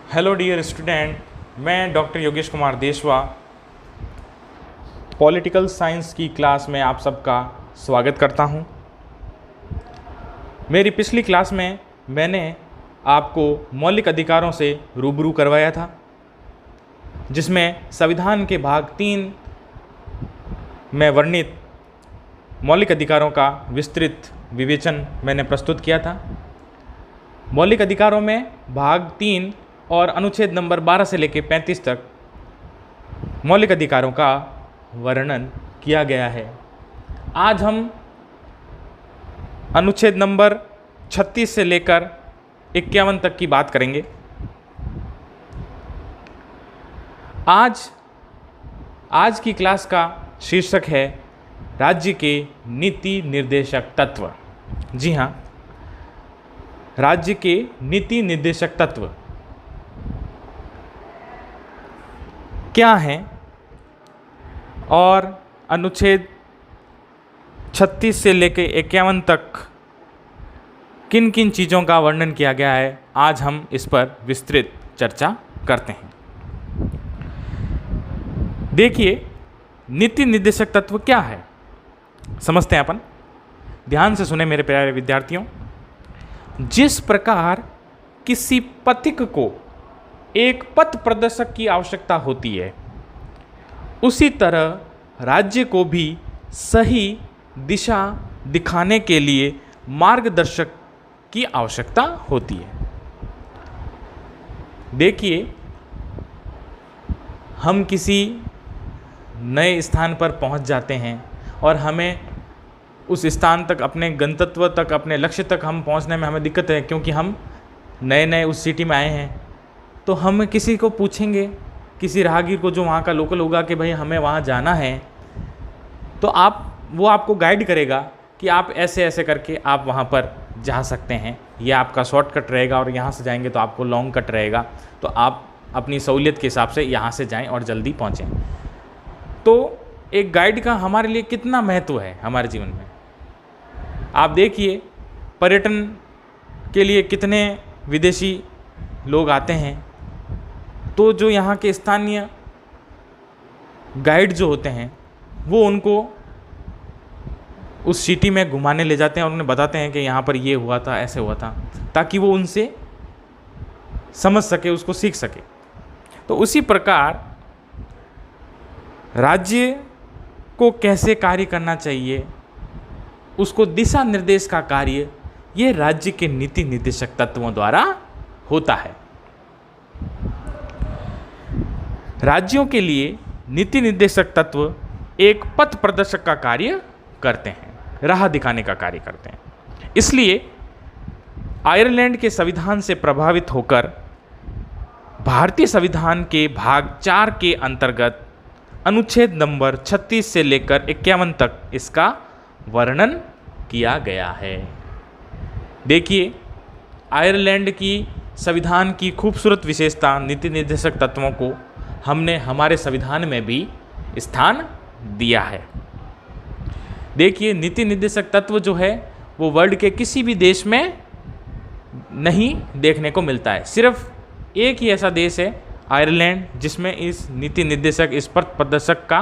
Hello dear student, मैं doctor Yogesh Kumar देशवा political science की क्लास में आप सबका स्वागत करता हूं। मेरी पिछली क्लास में मैंने आपको मौलिक अधिकारों से रूबरू करवाया था, जिसमें संविधान के भाग 3 में वर्णित मौलिक अधिकारों का विस्तृत विवेचन मैंने प्रस्तुत किया था। मौलिक अधिकारों में भाग 3 और अनुच्छेद नंबर 12 से लेकर 35 तक मौलिक अधिकारों का वर्णन किया गया है। आज हम अनुच्छेद नंबर 36 से लेकर 51 तक की बात करेंगे। आज की क्लास का शीर्षक है राज्य के नीति निर्देशक तत्व। जी हाँ, राज्य के नीति निर्देशक तत्व क्या हैं और अनुच्छेद 36 से लेकर 51 तक किन किन चीज़ों का वर्णन किया गया है, आज हम इस पर विस्तृत चर्चा करते हैं। देखिए, नीति निर्देशक तत्व क्या है, समझते हैं अपन। ध्यान से सुने मेरे प्यारे विद्यार्थियों। जिस प्रकार किसी पथिक को एक पथ प्रदर्शक की आवश्यकता होती है, उसी तरह राज्य को भी सही दिशा दिखाने के लिए मार्गदर्शक की आवश्यकता होती है। देखिए, हम किसी नए स्थान पर पहुंच जाते हैं और हमें उस स्थान तक, अपने गंतव्य तक, अपने लक्ष्य तक हम पहुंचने में हमें दिक्कत है, क्योंकि हम नए नए उस सिटी में आए हैं। तो हम किसी को पूछेंगे, किसी राहगीर को जो वहाँ का लोकल होगा कि भाई हमें वहाँ जाना है, तो वो आपको गाइड करेगा कि आप ऐसे ऐसे करके आप वहाँ पर जा सकते हैं, ये आपका शॉर्टकट रहेगा, और यहाँ से जाएंगे तो आपको लॉन्ग कट रहेगा, तो आप अपनी सहूलियत के हिसाब से यहाँ से जाएं और जल्दी पहुँचें। तो एक गाइड का हमारे लिए कितना महत्व है हमारे जीवन में। आप देखिए, पर्यटन के लिए कितने विदेशी लोग आते हैं, तो जो यहाँ के स्थानीय गाइड जो होते हैं वो उनको उस सिटी में घुमाने ले जाते हैं और उन्हें बताते हैं कि यहाँ पर ये हुआ था, ऐसे हुआ था, ताकि वो उनसे समझ सके, उसको सीख सके। तो उसी प्रकार राज्य को कैसे कार्य करना चाहिए, उसको दिशा निर्देश का कार्य ये राज्य के नीति निर्देशक तत्वों द्वारा होता है। राज्यों के लिए नीति निर्देशक तत्व एक पथ प्रदर्शक का कार्य करते हैं, राह दिखाने का कार्य करते हैं। इसलिए आयरलैंड के संविधान से प्रभावित होकर भारतीय संविधान के भाग 4 के अंतर्गत अनुच्छेद नंबर 36 से लेकर 51 तक इसका वर्णन किया गया है। देखिए, आयरलैंड की संविधान की खूबसूरत विशेषता नीति निर्देशक तत्वों को हमने हमारे संविधान में भी स्थान दिया है। देखिए, नीति निर्देशक तत्व जो है वो वर्ल्ड के किसी भी देश में नहीं देखने को मिलता है। सिर्फ एक ही ऐसा देश है, आयरलैंड, जिसमें इस नीति निर्देशक, इस पथ प्रदर्शक का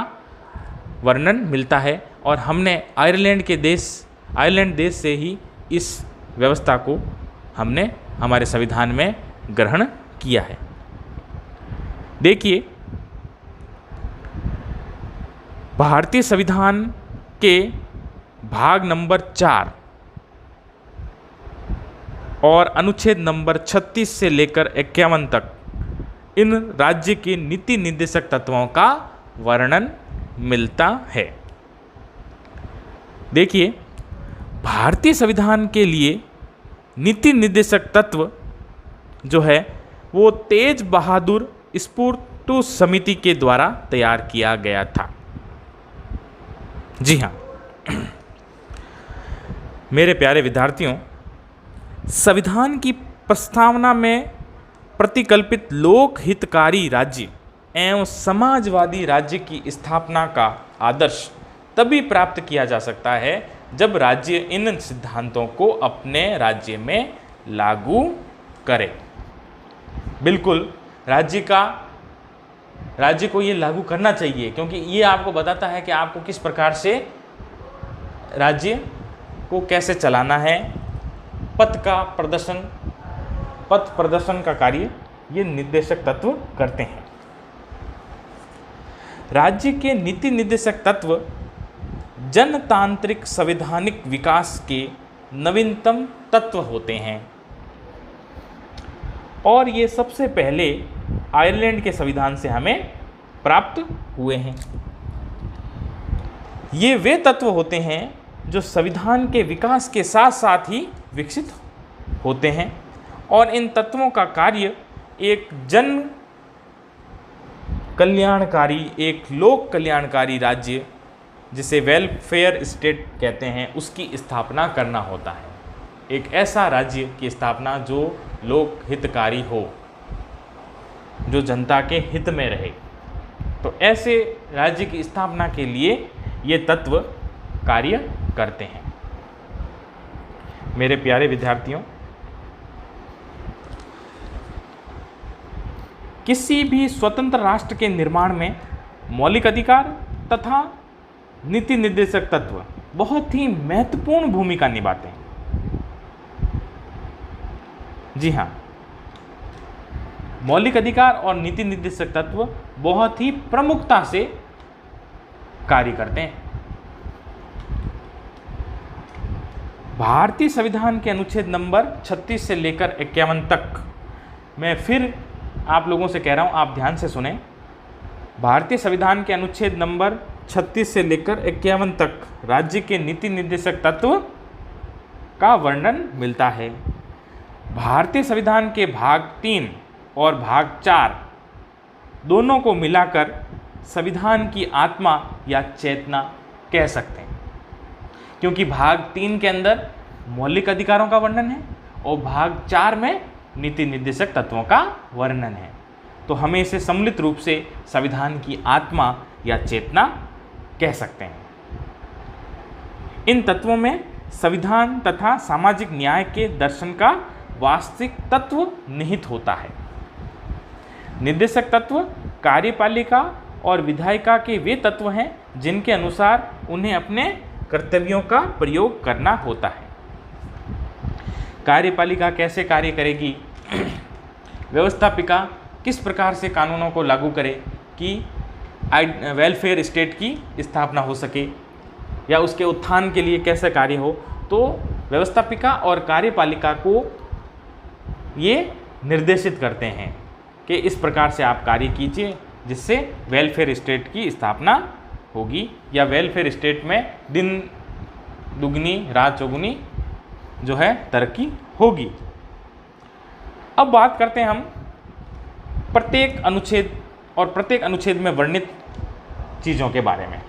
वर्णन मिलता है, और हमने आयरलैंड देश से ही इस व्यवस्था को हमने हमारे संविधान में ग्रहण किया है। देखिए, भारतीय संविधान के भाग नंबर 4 और अनुच्छेद नंबर 36 से लेकर 51 तक इन राज्य के नीति निर्देशक तत्वों का वर्णन मिलता है। देखिए, भारतीय संविधान के लिए नीति निर्देशक तत्व जो है वो तेज बहादुर स्फुर्तु समिति के द्वारा तैयार किया गया था। जी हाँ मेरे प्यारे विद्यार्थियों, संविधान की प्रस्तावना में प्रतिकल्पित लोक हितकारी राज्य एवं समाजवादी राज्य की स्थापना का आदर्श तभी प्राप्त किया जा सकता है जब राज्य इन सिद्धांतों को अपने राज्य में लागू करे। बिल्कुल राज्य को ये लागू करना चाहिए, क्योंकि ये आपको बताता है कि आपको किस प्रकार से राज्य को कैसे चलाना है। पथ प्रदर्शन का कार्य ये निर्देशक तत्व करते हैं। राज्य के नीति निर्देशक तत्व जनतांत्रिक संवैधानिक विकास के नवीनतम तत्व होते हैं और ये सबसे पहले आयरलैंड के संविधान से हमें प्राप्त हुए हैं। ये वे तत्व होते हैं जो संविधान के विकास के साथ साथ ही विकसित होते हैं और इन तत्वों का कार्य एक जन कल्याणकारी, एक लोक कल्याणकारी राज्य, जिसे वेलफेयर स्टेट कहते हैं, उसकी स्थापना करना होता है। एक ऐसा राज्य की स्थापना जो लोक हितकारी हो, जो जनता के हित में रहे। तो ऐसे राज्य की स्थापना के लिए ये तत्व कार्य करते हैं। मेरे प्यारे विद्यार्थियों, किसी भी स्वतंत्र राष्ट्र के निर्माण में मौलिक अधिकार तथा नीति निर्देशक तत्व बहुत ही महत्वपूर्ण भूमिका निभाते हैं। जी हाँ, मौलिक अधिकार और नीति निर्देशक तत्व बहुत ही प्रमुखता से कार्य करते हैं। भारतीय संविधान के अनुच्छेद नंबर 36 से लेकर 51 तक, मैं फिर आप लोगों से कह रहा हूं, आप ध्यान से सुने। भारतीय संविधान के अनुच्छेद नंबर 36 से लेकर 51 तक राज्य के नीति निर्देशक तत्व का वर्णन मिलता है। भारतीय संविधान के भाग 3 और भाग 4 दोनों को मिलाकर संविधान की आत्मा या चेतना कह सकते हैं, क्योंकि भाग 3 के अंदर मौलिक अधिकारों का वर्णन है और भाग 4 में नीति निर्देशक तत्वों का वर्णन है। तो हमें इसे सम्मिलित रूप से संविधान की आत्मा या चेतना कह सकते हैं। इन तत्वों में संविधान तथा सामाजिक न्याय के दर्शन का वास्तविक तत्व निहित होता है। निर्देशक तत्व कार्यपालिका और विधायिका के वे तत्व हैं जिनके अनुसार उन्हें अपने कर्तव्यों का प्रयोग करना होता है। कार्यपालिका कैसे कार्य करेगी, व्यवस्थापिका किस प्रकार से कानूनों को लागू करे कि वेलफेयर स्टेट की स्थापना हो सके या उसके उत्थान के लिए कैसे कार्य हो, तो व्यवस्थापिका और कार्यपालिका को ये निर्देशित करते हैं कि इस प्रकार से आप कार्य कीजिए जिससे वेलफेयर स्टेट की स्थापना होगी या वेलफेयर स्टेट में दिन दुगनी रात चौगुनी जो है तरक्की होगी। अब बात करते हैं हम प्रत्येक अनुच्छेद में वर्णित चीज़ों के बारे में।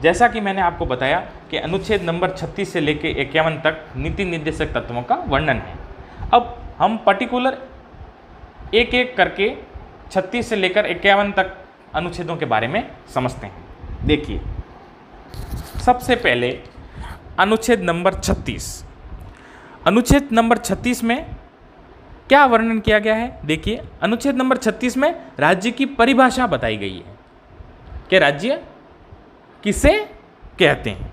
जैसा कि मैंने आपको बताया कि अनुच्छेद नंबर 36 से लेकर 51 तक नीति निर्देशक तत्वों का वर्णन है। अब हम पर्टिकुलर एक एक करके 36 से लेकर 51 तक अनुच्छेदों के बारे में समझते हैं। देखिए, सबसे पहले अनुच्छेद नंबर 36। अनुच्छेद नंबर 36 में क्या वर्णन किया गया है? देखिए, अनुच्छेद नंबर 36 में राज्य की परिभाषा बताई गई है कि राज्य किसे कहते हैं,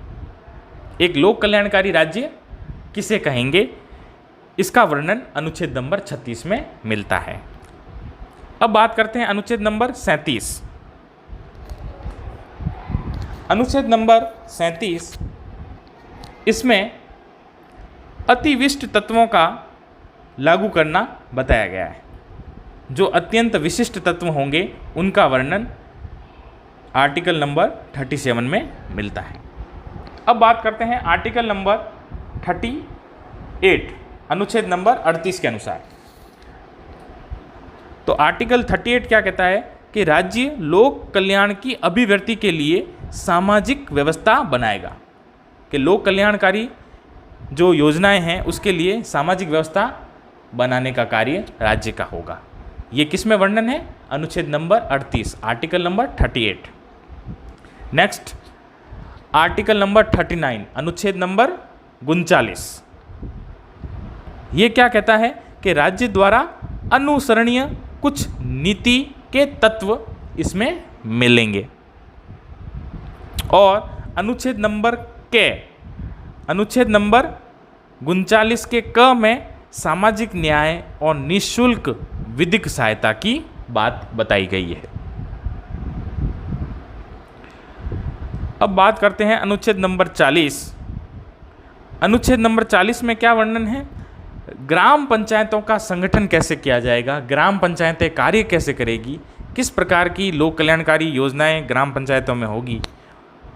एक लोक कल्याणकारी राज्य किसे कहेंगे, इसका वर्णन अनुच्छेद नंबर 36 में मिलता है। अब बात करते हैं अनुच्छेद नंबर 37। अनुच्छेद नंबर 37, इसमें अतिविशिष्ट तत्वों का लागू करना बताया गया है। जो अत्यंत विशिष्ट तत्व होंगे उनका वर्णन आर्टिकल नंबर 37 में मिलता है। अब बात करते हैं आर्टिकल नंबर 38 अनुच्छेद नंबर 38 के अनुसार। तो आर्टिकल 38 क्या कहता है कि राज्य लोक कल्याण की अभिव्यक्ति के लिए सामाजिक व्यवस्था बनाएगा, कि लोक कल्याणकारी जो योजनाएं हैं उसके लिए सामाजिक व्यवस्था बनाने का कार्य राज्य का होगा। ये किस में वर्णन है? अनुच्छेद number 38, article number 38। Next, article number 39 अनुच्छेद नंबर 39। ये क्या कहता है कि राज्य द्वारा अनुसरणीय कुछ नीति के तत्व इसमें मिलेंगे। और अनुच्छेद नंबर 39 के क में सामाजिक न्याय और निःशुल्क विधिक सहायता की बात बताई गई है। अब बात करते हैं अनुच्छेद नंबर 40। अनुच्छेद नंबर 40 में क्या वर्णन है? ग्राम पंचायतों का संगठन कैसे किया जाएगा, ग्राम पंचायतें कार्य कैसे करेगी, किस प्रकार की लोक कल्याणकारी योजनाएं ग्राम पंचायतों में होगी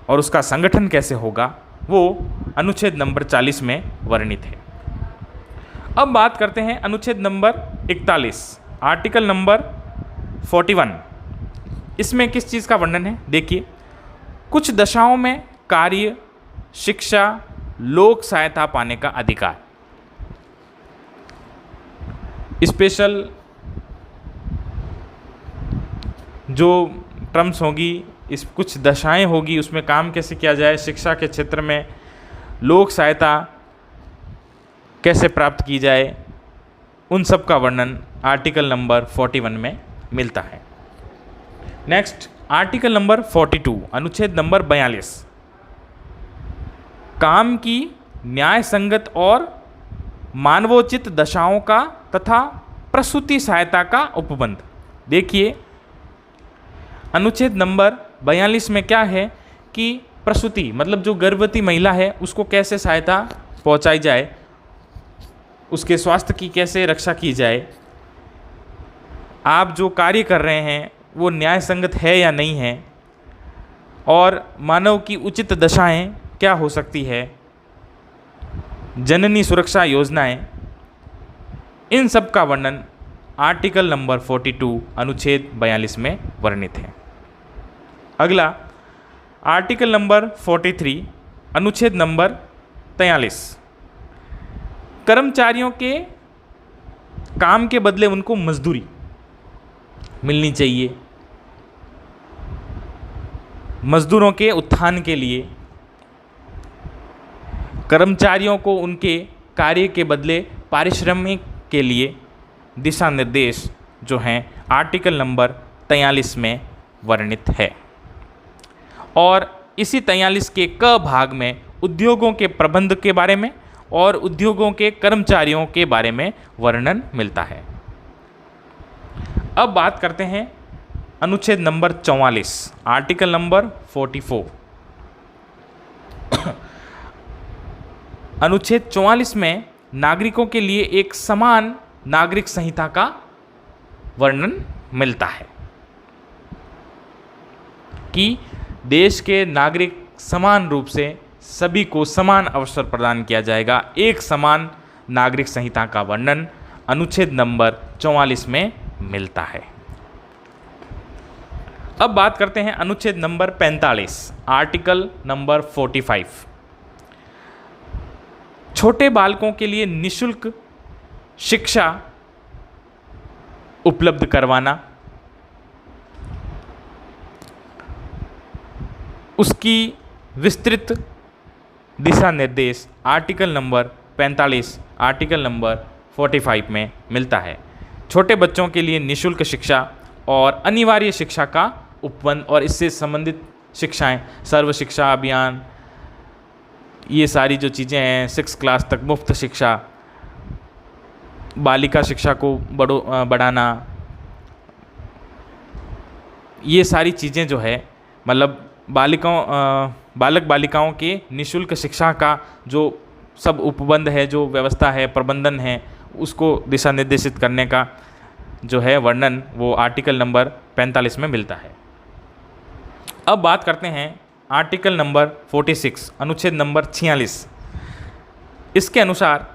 और उसका संगठन कैसे होगा, वो अनुच्छेद नंबर 40 में वर्णित है। अब बात करते हैं अनुच्छेद नंबर 41, आर्टिकल नंबर 41। इसमें किस चीज़ का वर्णन है? देखिए, कुछ दशाओं में कार्य, शिक्षा, लोक सहायता पाने का अधिकार। स्पेशल जो टर्म्स होगी, इस कुछ दशाएं होगी, उसमें काम कैसे किया जाए, शिक्षा के क्षेत्र में लोक सहायता कैसे प्राप्त की जाए, उन सब का वर्णन आर्टिकल नंबर 41 में मिलता है। नेक्स्ट, आर्टिकल नंबर 42, अनुच्छेद नंबर 42, काम की न्याय संगत और मानवोचित दशाओं का तथा प्रसूति सहायता का उपबंध। देखिए, अनुच्छेद नंबर 42 में क्या है कि प्रसूति मतलब जो गर्भवती महिला है उसको कैसे सहायता पहुंचाई जाए, उसके स्वास्थ्य की कैसे रक्षा की जाए, आप जो कार्य कर रहे हैं वो न्याय संगत है या नहीं है, और मानव की उचित दशाएं क्या हो सकती है, जननी सुरक्षा योजनाएं, इन सब का वर्णन आर्टिकल नंबर 42 अनुच्छेद 42 में वर्णित है। अगला आर्टिकल नंबर 43, अनुच्छेद नंबर 43, कर्मचारियों के काम के बदले उनको मजदूरी मिलनी चाहिए। मजदूरों के उत्थान के लिए कर्मचारियों को उनके कार्य के बदले पारिश्रमिक के लिए दिशा निर्देश जो हैं आर्टिकल नंबर 43 में वर्णित है। और इसी 43 के क भाग में उद्योगों के प्रबंध के बारे में और उद्योगों के कर्मचारियों के बारे में वर्णन मिलता है। अब बात करते हैं अनुच्छेद नंबर 44, आर्टिकल नंबर 44। अनुच्छेद 44 में नागरिकों के लिए एक समान नागरिक संहिता का वर्णन मिलता है कि देश के नागरिक समान रूप से सभी को समान अवसर प्रदान किया जाएगा। एक समान नागरिक संहिता का वर्णन अनुच्छेद नंबर 44 में मिलता है। अब बात करते हैं अनुच्छेद नंबर 45, आर्टिकल नंबर 45। छोटे बालकों के लिए निःशुल्क शिक्षा उपलब्ध करवाना, उसकी विस्तृत दिशा निर्देश आर्टिकल नंबर 45 आर्टिकल नंबर 45 में मिलता है। छोटे बच्चों के लिए निःशुल्क शिक्षा और अनिवार्य शिक्षा का उपबंध और इससे संबंधित शिक्षाएं, सर्व शिक्षा अभियान, ये सारी जो चीज़ें हैं, 6 क्लास तक मुफ्त शिक्षा, बालिका शिक्षा को बढ़ाना, ये सारी चीज़ें जो है मतलब बालक बालिकाओं के निःशुल्क शिक्षा का जो सब उपबंध है, जो व्यवस्था है, प्रबंधन है, उसको दिशा निर्देशित करने का जो है वर्णन वो आर्टिकल नंबर 45 में मिलता है। अब बात करते हैं आर्टिकल नंबर 46, अनुच्छेद नंबर 46। इसके अनुसार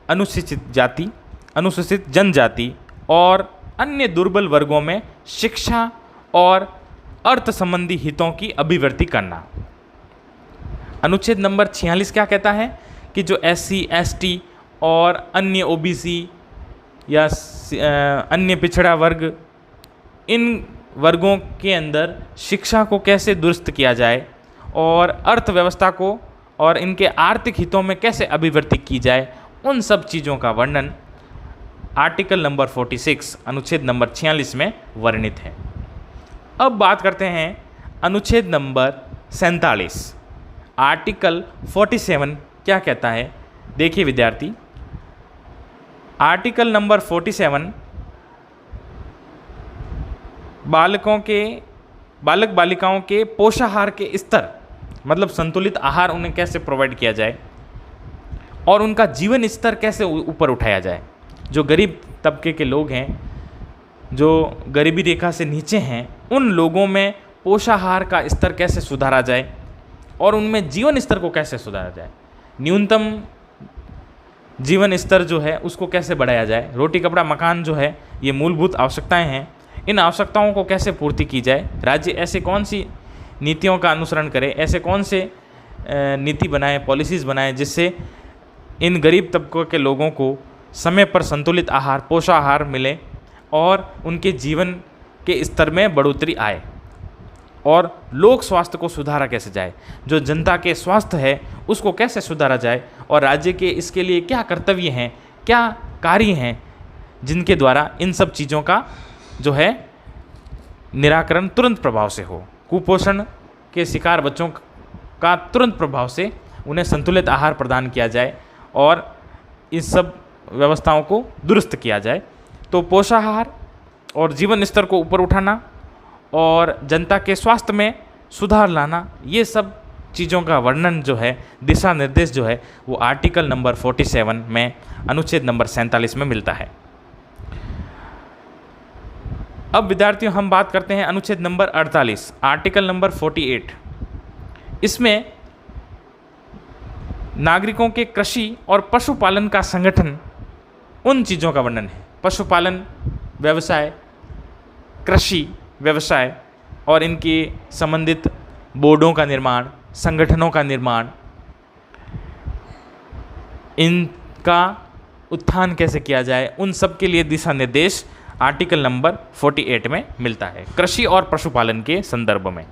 अनुसूचित जाति, अनुसूचित जनजाति और अन्य दुर्बल वर्गों में शिक्षा और अर्थ संबंधी हितों की अभिव्यक्ति करना। अनुच्छेद नंबर 46 क्या कहता है कि जो SC, ST और अन्य OBC या अन्य पिछड़ा वर्ग, इन वर्गों के अंदर शिक्षा को कैसे दुरुस्त किया जाए और अर्थव्यवस्था को और इनके आर्थिक हितों में कैसे अभिव्यक्ति की जाए, उन सब चीज़ों का वर्णन आर्टिकल नंबर 46 अनुच्छेद नंबर 46 में वर्णित है। अब बात करते हैं अनुच्छेद नंबर 47, आर्टिकल 47 क्या कहता है। देखिए विद्यार्थी, आर्टिकल नंबर 47 बालक बालिकाओं के पोषाहार के स्तर, मतलब संतुलित आहार उन्हें कैसे प्रोवाइड किया जाए और उनका जीवन स्तर कैसे ऊपर उठाया जाए। जो गरीब तबके के लोग हैं, जो गरीबी रेखा से नीचे हैं, उन लोगों में पोषाहार का स्तर कैसे सुधारा जाए और उनमें जीवन स्तर को कैसे सुधारा जाए। न्यूनतम जीवन स्तर जो है उसको कैसे बढ़ाया जाए। रोटी कपड़ा मकान जो है ये मूलभूत आवश्यकताएं हैं, इन आवश्यकताओं को कैसे पूर्ति की जाए। राज्य ऐसे कौन सी नीतियों का अनुसरण करे, ऐसे कौन से नीति बनाए, पॉलिसीज़ बनाए जिससे इन गरीब तबकों के लोगों को समय पर संतुलित आहार, पोषाहार मिले और उनके जीवन के स्तर में बढ़ोतरी आए और लोक स्वास्थ्य को सुधारा कैसे जाए। जो जनता के स्वास्थ्य है उसको कैसे सुधारा जाए और राज्य के इसके लिए क्या कर्तव्य हैं, क्या कार्य हैं जिनके द्वारा इन सब चीज़ों का जो है निराकरण तुरंत प्रभाव से हो। कुपोषण के शिकार बच्चों का तुरंत प्रभाव से उन्हें संतुलित आहार प्रदान किया जाए और इस सब व्यवस्थाओं को दुरुस्त किया जाए। तो पोषाहार और जीवन स्तर को ऊपर उठाना और जनता के स्वास्थ्य में सुधार लाना, ये सब चीज़ों का वर्णन जो है, दिशा निर्देश जो है, वो आर्टिकल नंबर 47 में अनुच्छेद नंबर 47 में मिलता है। अब विद्यार्थियों हम बात करते हैं अनुच्छेद नंबर 48, आर्टिकल नंबर 48। इसमें नागरिकों के कृषि और पशुपालन का संगठन, उन चीज़ों का वर्णन है। पशुपालन व्यवसाय, कृषि व्यवसाय और इनके संबंधित बोर्डों का निर्माण, संगठनों का निर्माण, इनका उत्थान कैसे किया जाए, उन सब के लिए दिशा निर्देश आर्टिकल नंबर 48 में मिलता है, कृषि और पशुपालन के संदर्भ में।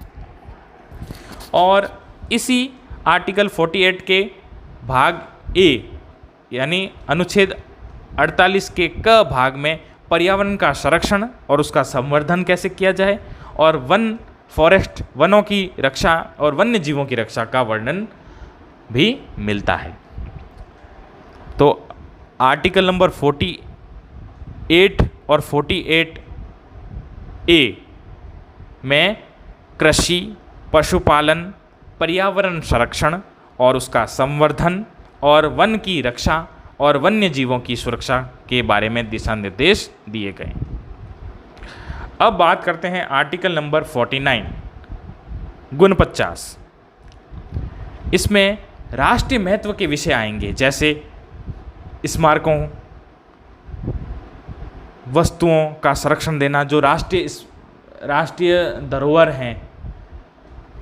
और इसी आर्टिकल 48 के भाग ए यानी अनुच्छेद 48 के क भाग में पर्यावरण का संरक्षण और उसका संवर्धन कैसे किया जाए और वनों की रक्षा और वन्य जीवों की रक्षा का वर्णन भी मिलता है। तो आर्टिकल नंबर 48 और 48 ए में कृषि, पशुपालन, पर्यावरण संरक्षण और उसका संवर्धन और वन की रक्षा और वन्य जीवों की सुरक्षा के बारे में दिशा निर्देश दिए गए। अब बात करते हैं आर्टिकल नंबर 49 गुण 50। इसमें राष्ट्रीय महत्व के विषय आएंगे, जैसे स्मारकों, वस्तुओं का संरक्षण देना, जो राष्ट्रीय धरोहर हैं,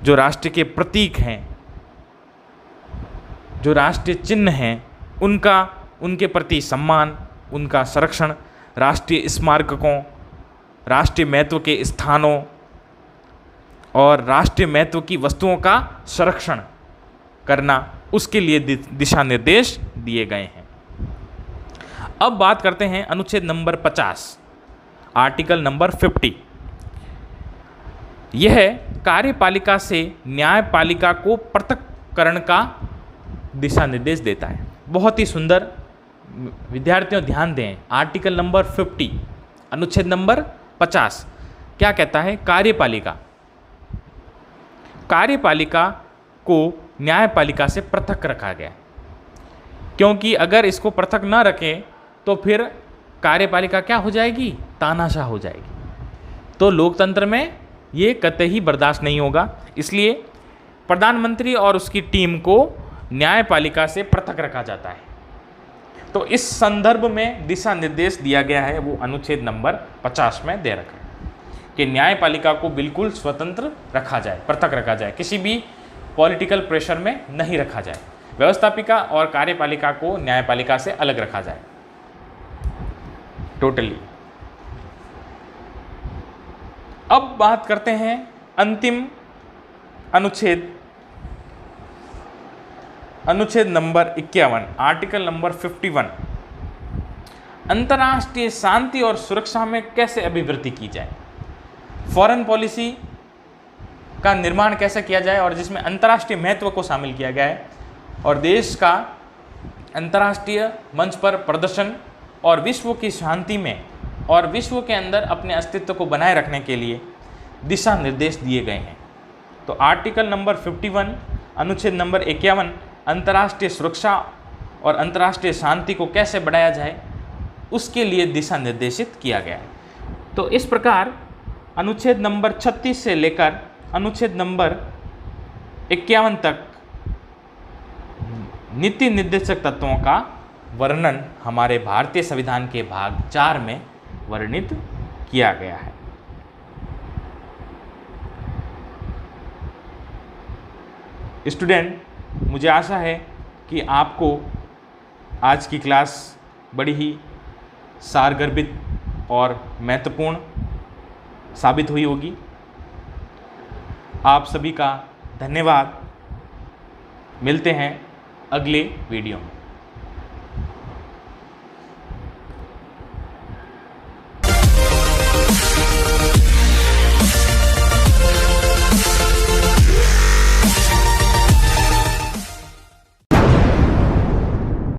जो राष्ट्र के प्रतीक हैं, जो राष्ट्रीय चिन्ह हैं, उनके प्रति सम्मान, उनका संरक्षण, राष्ट्रीय स्मारकों, राष्ट्रीय महत्व के स्थानों और राष्ट्रीय महत्व की वस्तुओं का संरक्षण करना, उसके लिए दिशा निर्देश दिए गए हैं। अब बात करते हैं अनुच्छेद नंबर 50, आर्टिकल नंबर 50। यह कार्यपालिका से न्यायपालिका को पृथक्करण का दिशा निर्देश देता है। बहुत ही सुंदर, विद्यार्थियों ध्यान दें। आर्टिकल नंबर 50 अनुच्छेद नंबर 50 क्या कहता है। कार्यपालिका को न्यायपालिका से पृथक रखा गया, क्योंकि अगर इसको पृथक ना रखें तो फिर कार्यपालिका क्या हो जाएगी, तानाशाह हो जाएगी। तो लोकतंत्र में ये कतई बर्दाश्त नहीं होगा। इसलिए प्रधानमंत्री और उसकी टीम को न्यायपालिका से पृथक रखा जाता है। तो इस संदर्भ में दिशा निर्देश दिया गया है, वो अनुच्छेद नंबर 50 में दे रखा है कि न्यायपालिका को बिल्कुल स्वतंत्र रखा जाए, पृथक रखा जाए, किसी भी पॉलिटिकल प्रेशर में नहीं रखा जाए। व्यवस्थापिका और कार्यपालिका को न्यायपालिका से अलग रखा जाए टोटली। अब बात करते हैं अंतिम अनुच्छेद नंबर 51, आर्टिकल नंबर 51। अंतर्राष्ट्रीय शांति और सुरक्षा में कैसे अभिवृद्धि की जाए, फॉरेन पॉलिसी का निर्माण कैसे किया जाए और जिसमें अंतर्राष्ट्रीय महत्व को शामिल किया गया है और देश का अंतर्राष्ट्रीय मंच पर प्रदर्शन और विश्व की शांति में और विश्व के अंदर अपने अस्तित्व को बनाए रखने के लिए दिशा निर्देश दिए गए हैं। तो आर्टिकल नंबर 51 अनुच्छेद नंबर 51 अंतर्राष्ट्रीय सुरक्षा और अंतर्राष्ट्रीय शांति को कैसे बढ़ाया जाए उसके लिए दिशा निर्देशित किया गया है। तो इस प्रकार अनुच्छेद नंबर 36 से लेकर अनुच्छेद नंबर 51 तक नीति निर्देशक तत्वों का वर्णन हमारे भारतीय संविधान के भाग 4 में वर्णित किया गया है। स्टूडेंट, मुझे आशा है कि आपको आज की क्लास बड़ी ही सारगर्भित और महत्वपूर्ण साबित हुई होगी। आप सभी का धन्यवाद। मिलते हैं अगले वीडियो में।